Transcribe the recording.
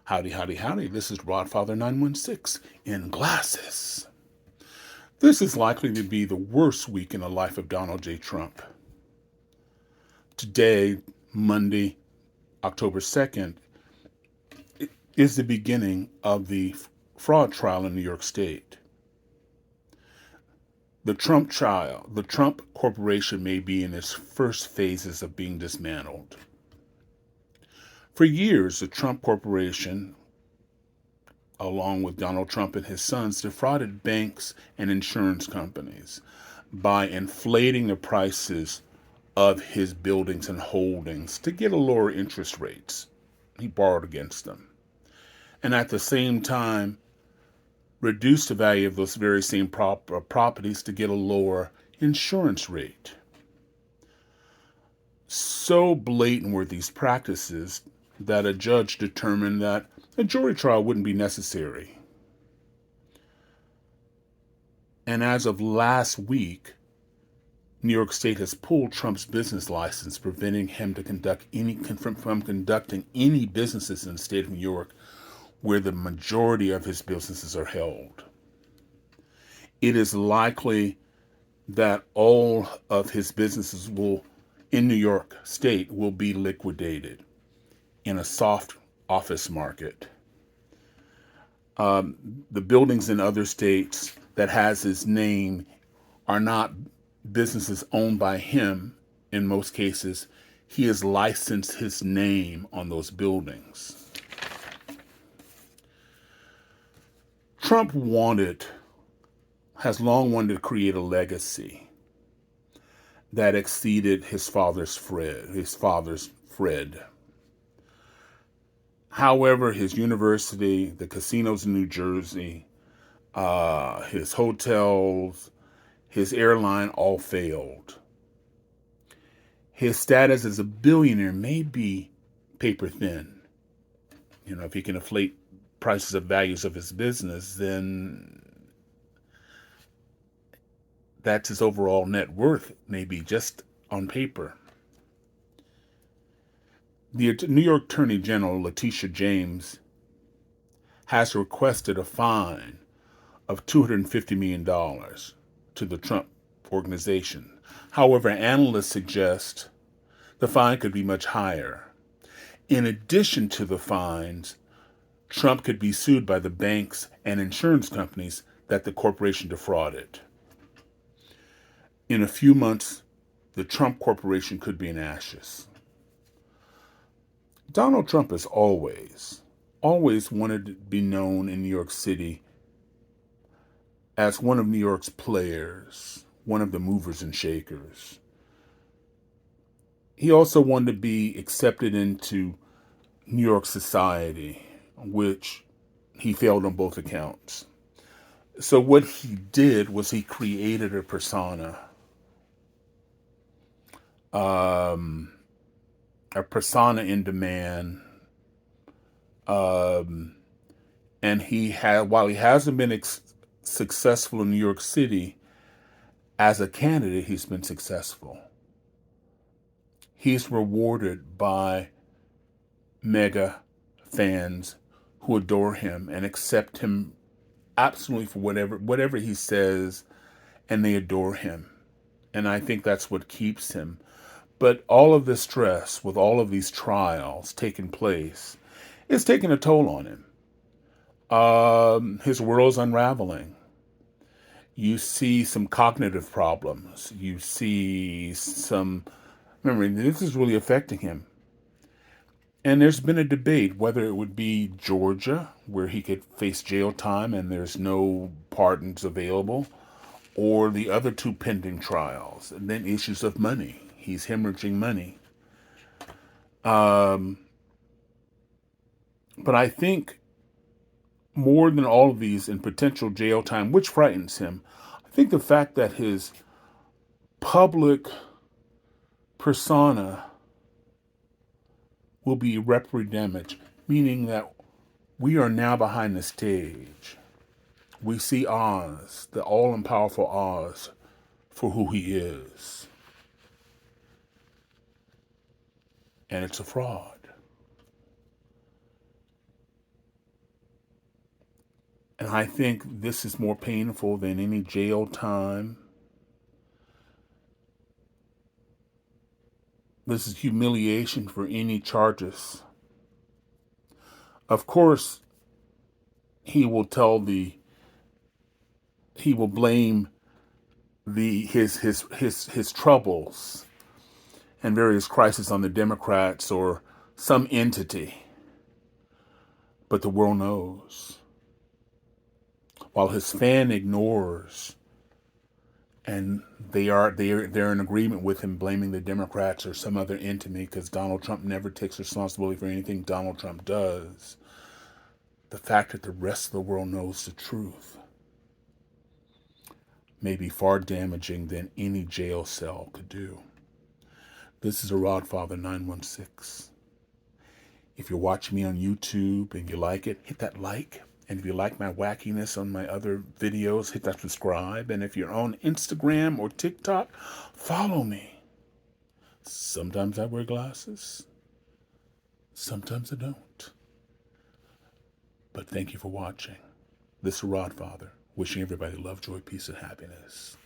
Howdy, howdy, howdy. This is Rodfather916 in glasses. This is likely to be the worst week in the life of Donald J. Trump. Today, Monday, October 2nd, is the beginning of the fraud trial in New York State. The Trump trial, the Trump Corporation may be in its first phases of being dismantled. For years, the Trump Corporation, along with Donald Trump and his sons, defrauded banks and insurance companies by inflating the prices of his buildings and holdings to get a lower interest rates. He borrowed against them. And at the same time, reduced the value of those very same properties to get a lower insurance rate. So blatant were these practices that a judge determined that a jury trial wouldn't be necessary. And as of last week, New York State has pulled Trump's business license, preventing him from conducting any businesses in the state of New York where the majority of his businesses are held. It is likely that all of his businesses in New York State will be liquidated in a soft office market. The buildings in other states that has his name are not businesses owned by him. In most cases, he has licensed his name on those buildings. Trump has long wanted to create a legacy that exceeded his father's Fred. However, his university, the casinos in New Jersey, his hotels, his airline all failed. His status as a billionaire may be paper thin. If he can inflate prices of values of his business, then that's his overall net worth, maybe just on paper. The New York Attorney General, Letitia James, has requested a fine of $250 million to the Trump organization. However, analysts suggest the fine could be much higher. In addition to the fines, Trump could be sued by the banks and insurance companies that the corporation defrauded. In a few months, the Trump Corporation could be in ashes. Donald Trump has always wanted to be known in New York City as one of New York's players, one of the movers and shakers. He also wanted to be accepted into New York society, which he failed on both accounts. So what he did was he created a persona. A persona in demand. And while he hasn't been successful in New York City, as a candidate, he's been successful. He's rewarded by mega fans who adore him and accept him absolutely for whatever he says, and they adore him. And I think that's what keeps him. But all of this stress with all of these trials taking place is taking a toll on him. His world's unraveling. You see some cognitive problems. You see remember, this is really affecting him. And there's been a debate whether it would be Georgia, where he could face jail time and there's no pardons available, or the other two pending trials, and then issues of money. He's hemorrhaging money. But I think more than all of these in potential jail time, which frightens him, I think the fact that his public persona will be irreparably damaged, meaning that we are now behind the stage. We see Oz, the all-powerful Oz, for who he is. And it's a fraud. And I think this is more painful than any jail time. This is humiliation for any charges. Of course, he will blame his troubles and various crises on the Democrats or some entity. But the world knows. While his fan ignores, and they're in agreement with him blaming the Democrats or some other entity, because Donald Trump never takes responsibility for anything Donald Trump does. The fact that the rest of the world knows the truth may be far damaging than any jail cell could do. This is a Rodfather 916. If you're watching me on YouTube and you like it, hit that like. And if you like my wackiness on my other videos, hit that subscribe. And if you're on Instagram or TikTok, follow me. Sometimes I wear glasses. Sometimes I don't. But thank you for watching. This is Rodfather, wishing everybody love, joy, peace, and happiness.